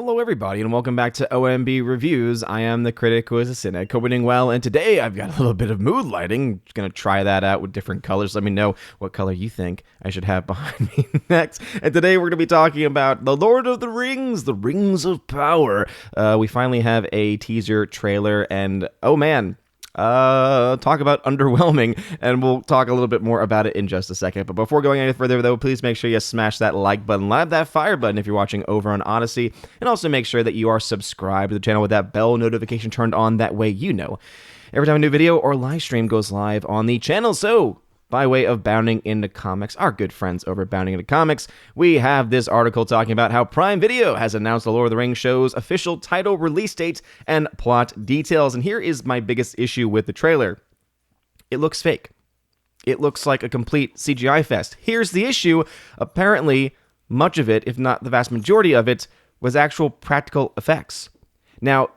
Hello everybody and welcome back to OMB Reviews. I am the critic who is a cynic, hoping you're doing well, and today I've got a little bit of mood lighting. Just going to try that out with different colors. Let me know what color you think I should have behind me next. And today we're going to be talking about The Lord of the Rings, The Rings of Power. We finally have a teaser trailer, and oh man, talk about underwhelming, and we'll talk a little bit more about it in just a second. But before going any further, though, please make sure you smash that like button, light that fire button if you're watching over on Odyssey, and also make sure that you are subscribed to the channel with that bell notification turned on. That way you know every time a new video or live stream goes live on the channel. So, by way of Bounding Into Comics, our good friends over at Bounding Into Comics, we have this article talking about how Prime Video has announced the Lord of the Rings show's official title, release date, and plot details. And here is my biggest issue with the trailer. It looks fake. It looks like a complete CGI fest. Here's the issue. Apparently, much of it, if not the vast majority of it, was actual practical effects. Now,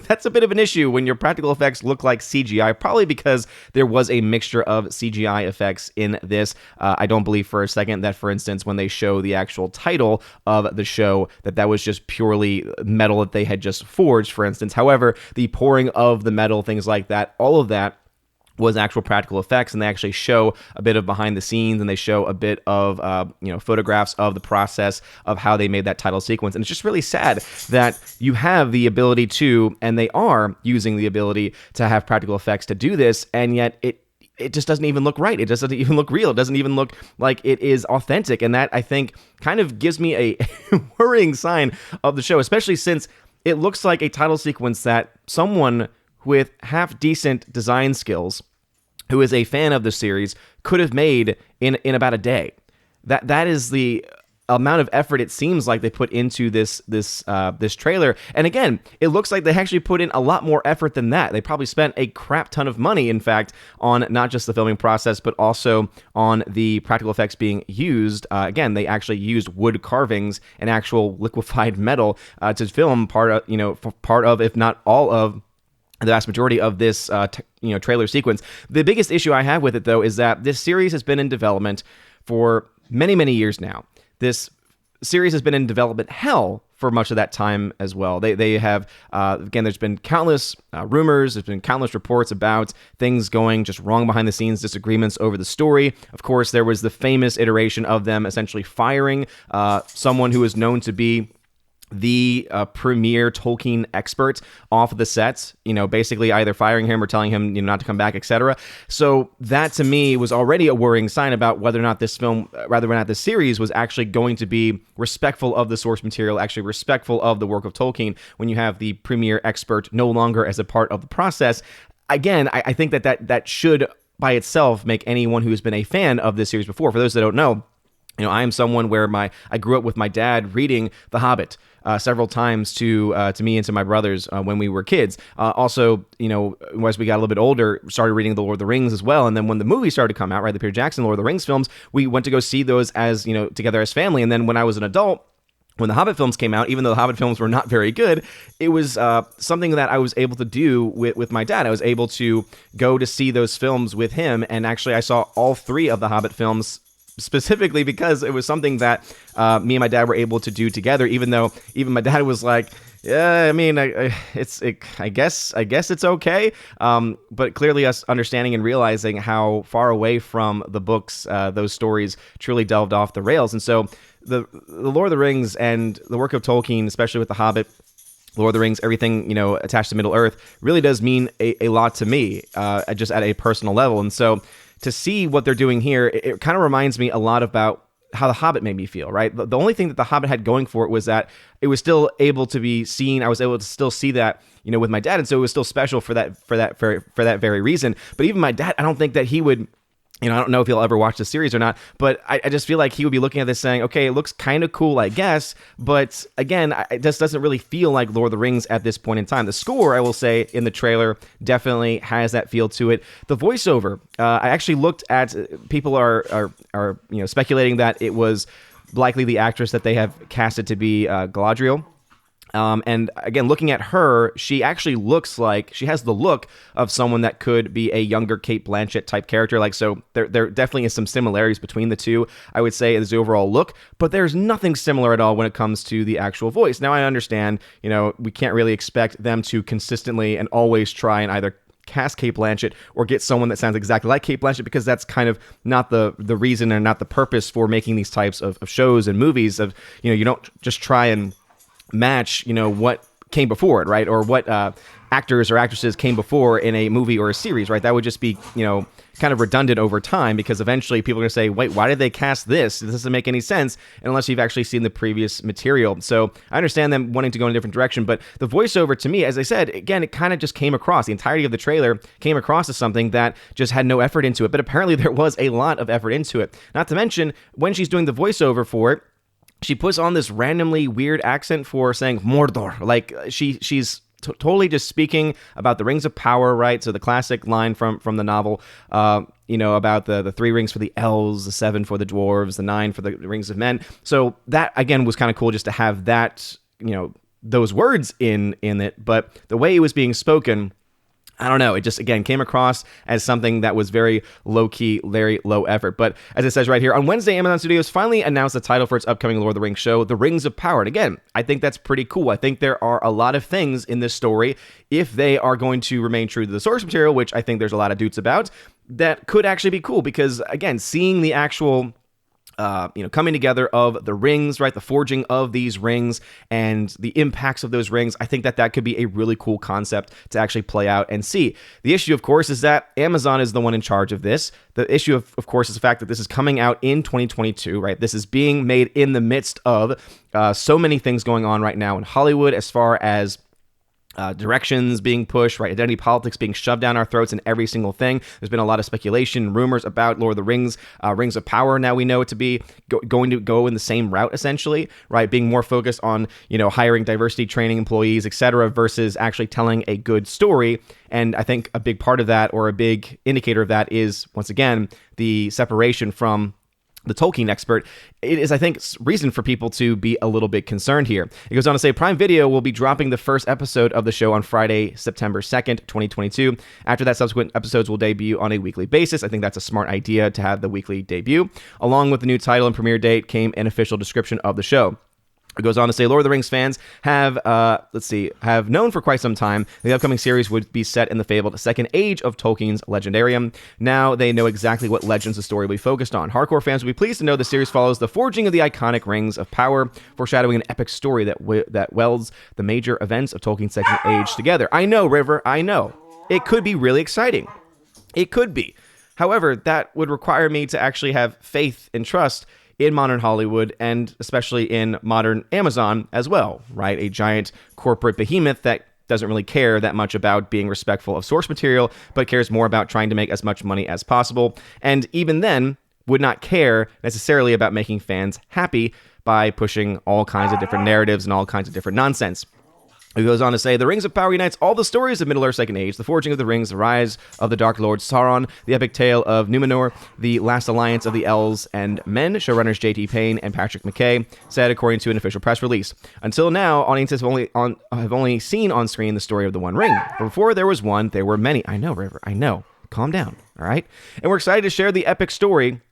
that's a bit of an issue when your practical effects look like CGI, probably because there was a mixture of CGI effects in this. I don't believe for a second that, for instance, when they show the actual title of the show, that was just purely metal that they had just forged, for instance. However, the pouring of the metal, things like that, all of that was actual practical effects, and they actually show a bit of behind the scenes, and they show a bit of photographs of the process of how they made that title sequence. And it's just really sad that you have the ability to, and they are using the ability to have practical effects to do this, and yet it just doesn't even look right. It just doesn't even look real. It doesn't even look like it is authentic, and that, I think, kind of gives me a worrying sign of the show, especially since it looks like a title sequence that someone with half-decent design skills, who is a fan of the series, could have made in about a day. That is the amount of effort it seems like they put into this trailer. And again, it looks like they actually put in a lot more effort than that. They probably spent a crap ton of money, in fact, on not just the filming process, but also on the practical effects being used. Again, they actually used wood carvings and actual liquefied metal to film part of, if not all of, the vast majority of this trailer sequence. The biggest issue I have with it, though, is that this series has been in development for many, many years now. This series has been in development hell for much of that time as well. They have, again, there's been countless rumors, there's been countless reports about things going just wrong behind the scenes, disagreements over the story. Of course, there was the famous iteration of them essentially firing someone who was known to be the premier Tolkien expert off of the sets, basically either firing him or telling him not to come back, etc. So that, to me, was already a worrying sign about whether or not this series was actually going to be respectful of the source material, actually respectful of the work of Tolkien, when you have the premier expert no longer as a part of the process. Again, I think that should by itself make anyone who has been a fan of this series before. For those that don't know, I am someone where I grew up with my dad reading The Hobbit several times to me and to my brothers when we were kids. Also, as we got a little bit older, started reading The Lord of the Rings as well. And then when the movie started to come out, right, the Peter Jackson Lord of the Rings films, we went to go see those as, together as family. And then when I was an adult, when the Hobbit films came out, even though the Hobbit films were not very good, it was something that I was able to do with my dad. I was able to go to see those films with him, and actually I saw all three of the Hobbit films specifically because it was something that me and my dad were able to do together, even though even my dad was like, yeah, I mean, I guess it's okay. But clearly us understanding and realizing how far away from the books those stories truly delved off the rails. And so the Lord of the Rings and the work of Tolkien, especially with The Hobbit, Lord of the Rings, everything, attached to Middle-earth, really does mean a lot to me, just at a personal level. And so to see what they're doing here, it kind of reminds me a lot about how The Hobbit made me feel, right? The only thing that The Hobbit had going for it was that it was still able to be seen. I was able to still see that, with my dad, and so it was still special for that very reason. But even my dad, I don't think that he would. I don't know if he'll ever watch the series or not, but I just feel like he would be looking at this saying, okay, it looks kind of cool, I guess, but again, it just doesn't really feel like Lord of the Rings at this point in time. The score, I will say, in the trailer definitely has that feel to it. The voiceover, I actually looked at, people are speculating that it was likely the actress that they have casted to be Galadriel. And again, looking at her, she actually looks like she has the look of someone that could be a younger Cate Blanchett type character. Like, so there definitely is some similarities between the two, I would say, as the overall look, but there's nothing similar at all when it comes to the actual voice. Now, I understand, we can't really expect them to consistently and always try and either cast Cate Blanchett or get someone that sounds exactly like Cate Blanchett, because that's kind of not the reason and not the purpose for making these types of shows and movies. Of you don't just try and match what came before it, right? Or what actors or actresses came before in a movie or a series, right? That would just be kind of redundant over time, because eventually people are going to say, wait, why did they cast this? This doesn't make any sense unless you've actually seen the previous material. So I understand them wanting to go in a different direction, but the voiceover, to me, as I said, again, it kind of just came across, the entirety of the trailer came across as something that just had no effort into it, but apparently there was a lot of effort into it. Not to mention, when she's doing the voiceover for it, she puts on this randomly weird accent for saying Mordor. Like, she's totally just speaking about the Rings of Power, right? So the classic line from the novel, about the 3 rings for the elves, the 7 for the dwarves, the 9 for the rings of men. So that, again, was kind of cool just to have that, those words in it. But the way it was being spoken, I don't know. It just, again, came across as something that was very low-key, very low effort. But as it says right here, on Wednesday, Amazon Studios finally announced the title for its upcoming Lord of the Rings show, The Rings of Power. And again, I think that's pretty cool. I think there are a lot of things in this story, if they are going to remain true to the source material, which I think there's a lot of doubts about, that could actually be cool. Because, again, seeing the actual coming together of the rings, right? The forging of these rings and the impacts of those rings. I think that could be a really cool concept to actually play out and see. The issue, of course, is that Amazon is the one in charge of this. The issue, of course, is the fact that this is coming out in 2022, right? This is being made in the midst of so many things going on right now in Hollywood, as far as directions being pushed, right? Identity politics being shoved down our throats in every single thing. There's been a lot of speculation, rumors about Lord of the Rings, Rings of Power. Now we know it to be going to go in the same route, essentially, right? Being more focused on, hiring diversity training employees, etc., versus actually telling a good story. And I think a big part of that, or a big indicator of that, is, once again, the separation from the Tolkien expert. It is, I think, reason for people to be a little bit concerned here. It goes on to say, Prime Video will be dropping the first episode of the show on Friday, September 2nd, 2022. After that, subsequent episodes will debut on a weekly basis. I think that's a smart idea to have the weekly debut. Along with the new title and premiere date came an official description of the show. It goes on to say, Lord of the Rings fans have known for quite some time the upcoming series would be set in the fabled second age of Tolkien's Legendarium. Now they know exactly what legends the story will be focused on. Hardcore fans will be pleased to know the series follows the forging of the iconic Rings of Power, foreshadowing an epic story that welds the major events of Tolkien's second age together. I know, River, I know. It could be really exciting. It could be. However, that would require me to actually have faith and trust in modern Hollywood, and especially in modern Amazon as well, right? A giant corporate behemoth that doesn't really care that much about being respectful of source material, but cares more about trying to make as much money as possible. And even then, would not care necessarily about making fans happy by pushing all kinds of different narratives and all kinds of different nonsense. It goes on to say, the Rings of Power unites all the stories of Middle-earth's Second Age, the forging of the rings, the rise of the Dark Lord Sauron, the epic tale of Numenor, the last alliance of the elves and men, showrunners J.T. Payne and Patrick McKay said, according to an official press release. Until now, audiences have only seen on screen the story of the One Ring. But before there was one, there were many. I know, River, I know. Calm down, all right? And we're excited to share the epic story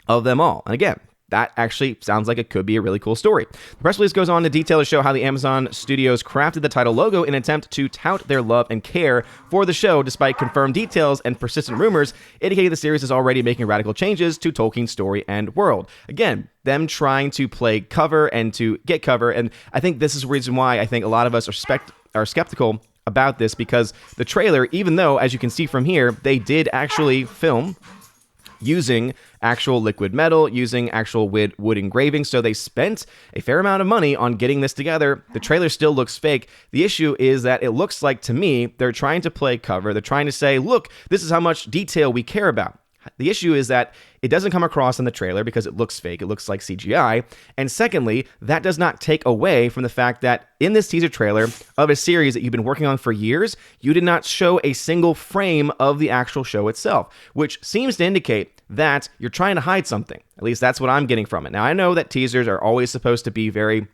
of them all. And again, that actually sounds like it could be a really cool story. The press release goes on to detail to show how the Amazon Studios crafted the title logo in an attempt to tout their love and care for the show, despite confirmed details and persistent rumors indicating the series is already making radical changes to Tolkien's story and world. Again, them trying to play cover and to get cover, and I think this is the reason why I think a lot of us are skeptical about this, because the trailer, even though, as you can see from here, they did actually film using actual liquid metal, using actual wood engraving. So they spent a fair amount of money on getting this together. The trailer still looks fake. The issue is that it looks like, to me, they're trying to play cover. They're trying to say, look, this is how much detail we care about. The issue is that it doesn't come across in the trailer because it looks fake. It looks like CGI. And secondly, that does not take away from the fact that in this teaser trailer of a series that you've been working on for years, you did not show a single frame of the actual show itself, which seems to indicate that you're trying to hide something. At least that's what I'm getting from it. Now, I know that teasers are always supposed to be very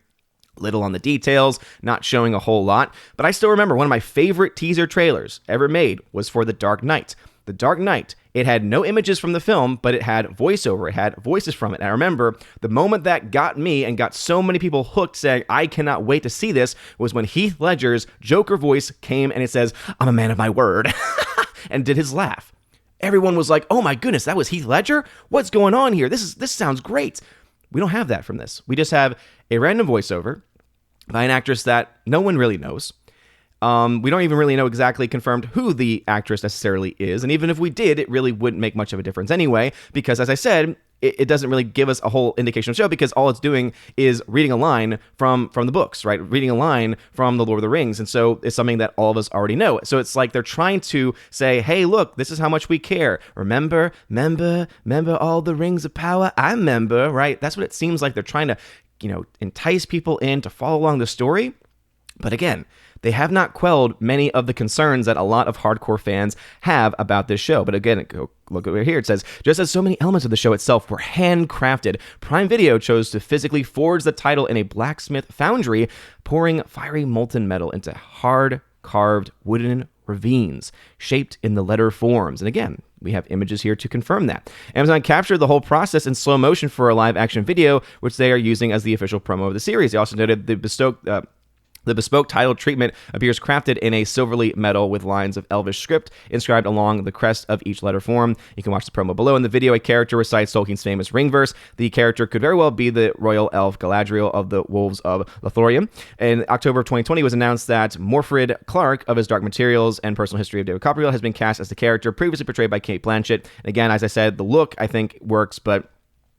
Little on the details, not showing a whole lot, but I still remember one of my favorite teaser trailers ever made was for The Dark Knight. The Dark Knight, it had no images from the film, but it had voiceover. It had voices from it. And I remember the moment that got me and got so many people hooked saying, I cannot wait to see this, was when Heath Ledger's Joker voice came and it says, I'm a man of my word, and did his laugh. Everyone was like, oh my goodness, that was Heath Ledger? What's going on here? This sounds great. We don't have that from this. We just have a random voiceover by an actress that no one really knows. We don't even really know exactly confirmed who the actress necessarily is. And even if we did, it really wouldn't make much of a difference anyway, because as I said, it doesn't really give us a whole indication of the show because all it's doing is reading a line from the books, right? Reading a line from The Lord of the Rings. And so it's something that all of us already know. So it's like they're trying to say, hey, look, this is how much we care. Remember all the rings of power? I remember, right? That's what it seems like they're trying to, entice people in to follow along the story. But again, they have not quelled many of the concerns that a lot of hardcore fans have about this show. But again, look over here. It says, just as so many elements of the show itself were handcrafted, Prime Video chose to physically forge the title in a blacksmith foundry, pouring fiery molten metal into hard carved wooden ravines shaped in the letter forms. And again, we have images here to confirm that. Amazon captured the whole process in slow motion for a live action video, which they are using as the official promo of the series. They also noted the bespoke title treatment appears crafted in a silvery metal with lines of Elvish script inscribed along the crest of each letter form. You can watch the promo below. In the video, a character recites Tolkien's famous ring verse. The character could very well be the royal elf Galadriel of the Wolves of Lothlorien. In October of 2020, it was announced that Morfred Clark of his Dark Materials and Personal History of David Copperfield has been cast as the character previously portrayed by Cate Blanchett. And again, as I said, the look, I think, works, but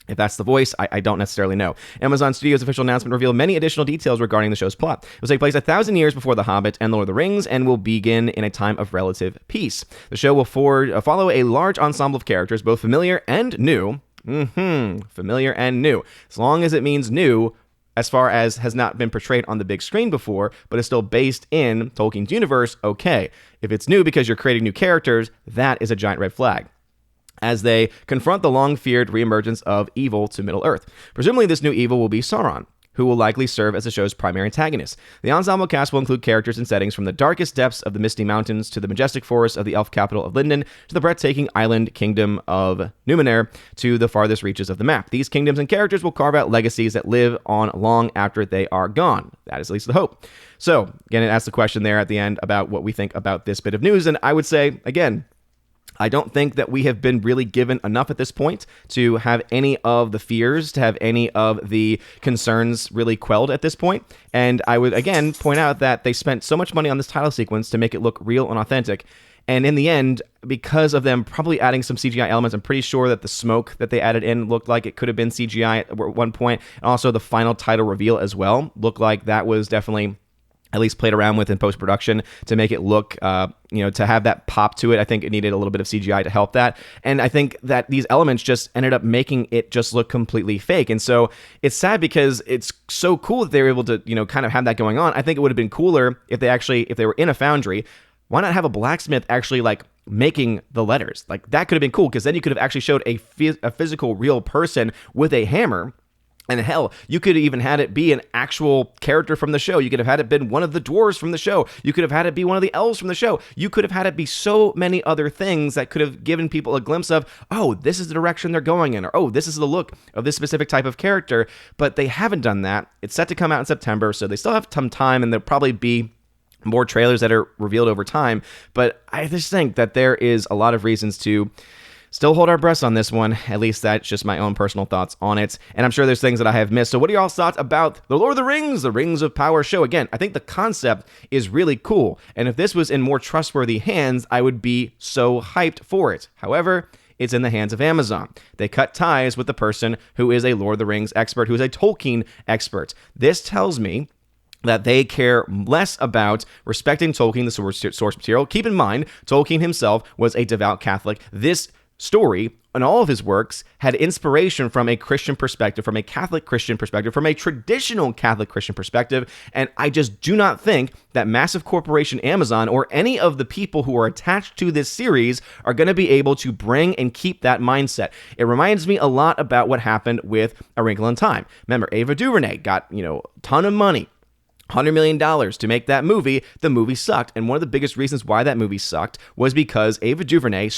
if that's the voice, I don't necessarily know. Amazon Studios' official announcement revealed many additional details regarding the show's plot. It will take place 1,000 years before The Hobbit and Lord of the Rings and will begin in a time of relative peace. The show will follow a large ensemble of characters, both familiar and new. Familiar and new. As long as it means new, as far as has not been portrayed on the big screen before, but is still based in Tolkien's universe, okay. If it's new because you're creating new characters, that is a giant red flag, as they confront the long-feared reemergence of evil to Middle-earth. Presumably, this new evil will be Sauron, who will likely serve as the show's primary antagonist. The ensemble cast will include characters and settings from the darkest depths of the Misty Mountains to the majestic forests of the elf capital of Lindon to the breathtaking island kingdom of Numenor to the farthest reaches of the map. These kingdoms and characters will carve out legacies that live on long after they are gone. That is at least the hope. So, again, it asks the question there at the end about what we think about this bit of news, and I would say, again, I don't think that we have been really given enough at this point to have any of the fears, to have any of the concerns really quelled at this point. And I would, again, point out that they spent so much money on this title sequence to make it look real and authentic. And in the end, because of them probably adding some CGI elements, I'm pretty sure that the smoke that they added in looked like it could have been CGI at one point. And also the final title reveal as well looked like that was definitely at least played around with in post-production to make it look, to have that pop to it. I think it needed a little bit of CGI to help that. And I think that these elements just ended up making it just look completely fake. And so it's sad because it's so cool that they were able to, kind of have that going on. I think it would have been cooler if they were in a foundry. Why not have a blacksmith actually making the letters? That could have been cool, because then you could have actually showed a physical real person with a hammer. And hell, you could have even had it be an actual character from the show. You could have had it been one of the dwarves from the show. You could have had it be one of the elves from the show. You could have had it be so many other things that could have given people a glimpse of, oh, this is the direction they're going in, or oh, this is the look of this specific type of character. But they haven't done that. It's set to come out in September, so they still have some time, and there'll probably be more trailers that are revealed over time. But I just think that there is a lot of reasons to still hold our breaths on this one. At least that's just my own personal thoughts on it. And I'm sure there's things that I have missed. So what are y'all's thoughts about The Lord of the Rings, the Rings of Power show? Again, I think the concept is really cool. And if this was in more trustworthy hands, I would be so hyped for it. However, it's in the hands of Amazon. They cut ties with the person who is a Lord of the Rings expert, who is a Tolkien expert. This tells me that they care less about respecting Tolkien, the source material. Keep in mind, Tolkien himself was a devout Catholic. This story and all of his works had inspiration from a Christian perspective, from a Catholic Christian perspective, from a traditional Catholic Christian perspective. And I just do not think that massive corporation Amazon or any of the people who are attached to this series are going to be able to bring and keep that mindset. It reminds me a lot about what happened with A Wrinkle in Time. Remember, Ava DuVernay got, a ton of money. $100 million to make that movie. The movie sucked. And one of the biggest reasons why that movie sucked was because Ava DuVernay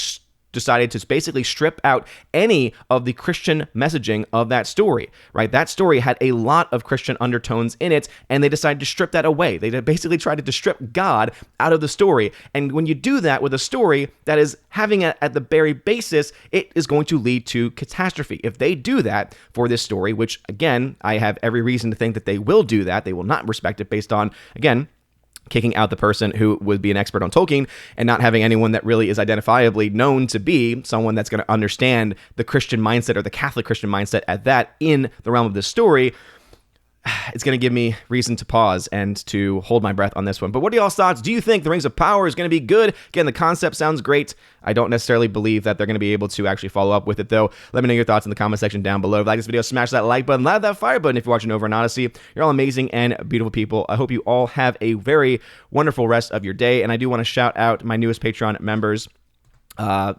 decided to basically strip out any of the Christian messaging of that story, right? That story had a lot of Christian undertones in it, and they decided to strip that away. They basically tried to strip God out of the story. And when you do that with a story that is having at the very basis, it is going to lead to catastrophe. If they do that for this story, which again, I have every reason to think that they will do that, they will not respect it based on, again, kicking out the person who would be an expert on Tolkien and not having anyone that really is identifiably known to be someone that's going to understand the Christian mindset or the Catholic Christian mindset at that in the realm of this story. It's going to give me reason to pause and to hold my breath on this one. But what are y'all's thoughts? Do you think The Rings of Power is going to be good? Again, the concept sounds great. I don't necessarily believe that they're going to be able to actually follow up with it, though. Let me know your thoughts in the comment section down below. If you like this video, smash that like button, loud that fire button if you're watching over on Odyssey. You're all amazing and beautiful people. I hope you all have a very wonderful rest of your day. And I do want to shout out my newest Patreon members,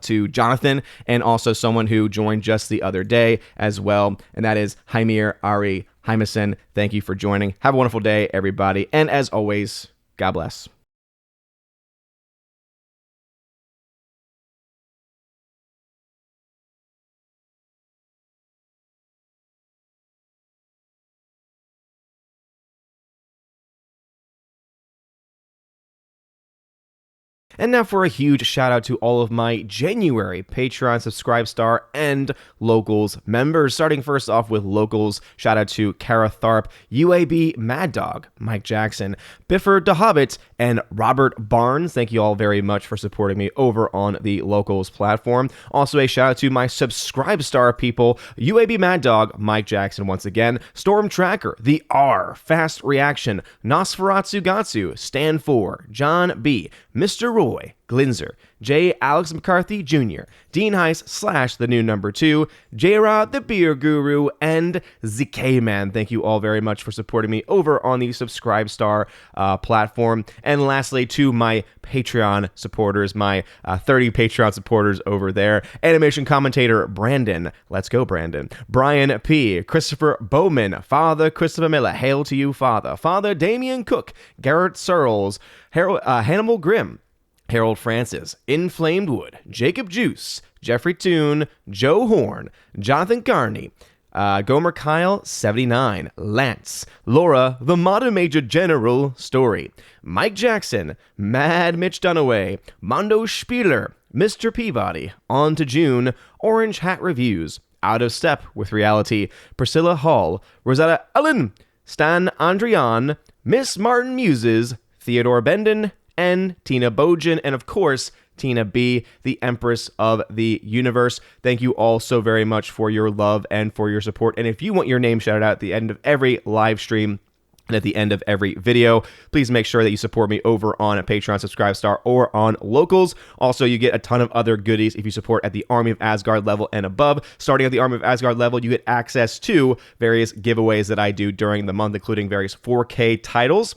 to Jonathan, and also someone who joined just the other day as well, and that is Jaimir Ari Hymason. Thank you for joining. Have a wonderful day, everybody, and as always, God bless. And now for a huge shout out to all of my January Patreon Subscribe Star and Locals members. Starting first off with Locals, shout out to Kara Tharp, UAB Mad Dog, Mike Jackson, Biffer DeHobbit, and Robert Barnes. Thank you all very much for supporting me over on the Locals platform. Also a shout out to my Subscribe Star people, UAB Mad Dog, Mike Jackson once again, Storm Tracker, The R, Fast Reaction, Nosferatu Gatsu, Stand 4, John B, Mr. Roy, Glinzer, J. Alex McCarthy Jr., Dean Heiss / the new number 2, J-Rod the Beer Guru, and ZK Man. Thank you all very much for supporting me over on the Subscribe Star platform. And lastly, to my Patreon supporters, my 30 Patreon supporters over there, animation commentator Brandon, let's go Brandon, Brian P., Christopher Bowman, Father Christopher Miller, hail to you Father, Father Damian Cook, Garrett Searles, Hannibal Grimm, Harold Francis, Inflamed Wood, Jacob Juice, Jeffrey Toon, Joe Horn, Jonathan Carney, Gomer Kyle, 79, Lance, Laura, The Modern Major General Story, Mike Jackson, Mad Mitch Dunaway, Mondo Spieler, Mr. Peabody, On to June, Orange Hat Reviews, Out of Step with Reality, Priscilla Hall, Rosetta Ellen, Stan Andrian, Miss Martin Muses, Theodore Benden, and Tina Bojan, and of course, Tina B, the Empress of the Universe. Thank you all so very much for your love and for your support. And if you want your name shouted out at the end of every live stream and at the end of every video, please make sure that you support me over on a Patreon Subscribe Star or on Locals. Also, you get a ton of other goodies if you support at the Army of Asgard level and above. Starting at the Army of Asgard level, you get access to various giveaways that I do during the month, including various 4K titles.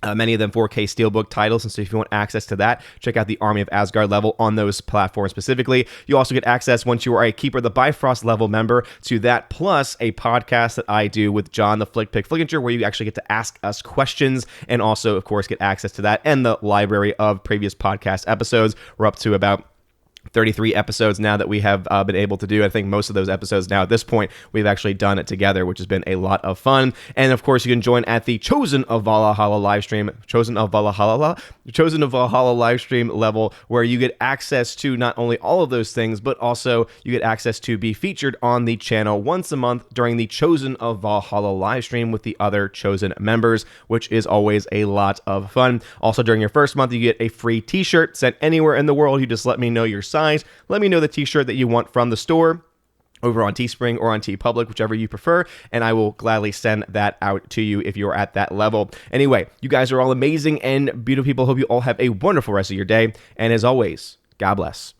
Many of them 4K Steelbook titles, and so if you want access to that, check out the Army of Asgard level on those platforms specifically. You also get access, once you are a Keeper of the Bifrost level member, to that, plus a podcast that I do with John the Flick Pick Flickinger, where you actually get to ask us questions, and also, of course, get access to that and the library of previous podcast episodes. We're up to about 33 episodes now that we have been able to do. I think most of those episodes now at this point we've actually done it together, which has been a lot of fun. And of course, you can join at the Chosen of Valhalla live stream, Chosen of Valhalla live stream level, where you get access to not only all of those things, but also you get access to be featured on the channel once a month during the Chosen of Valhalla live stream with the other Chosen members, which is always a lot of fun. Also, during your first month, you get a free t-shirt sent anywhere in the world. You just let me know your size. Let me know the t-shirt that you want from the store over on Teespring or on TeePublic, whichever you prefer, and I will gladly send that out to you if you're at that level. Anyway, you guys are all amazing and beautiful people. Hope you all have a wonderful rest of your day, and as always, God bless.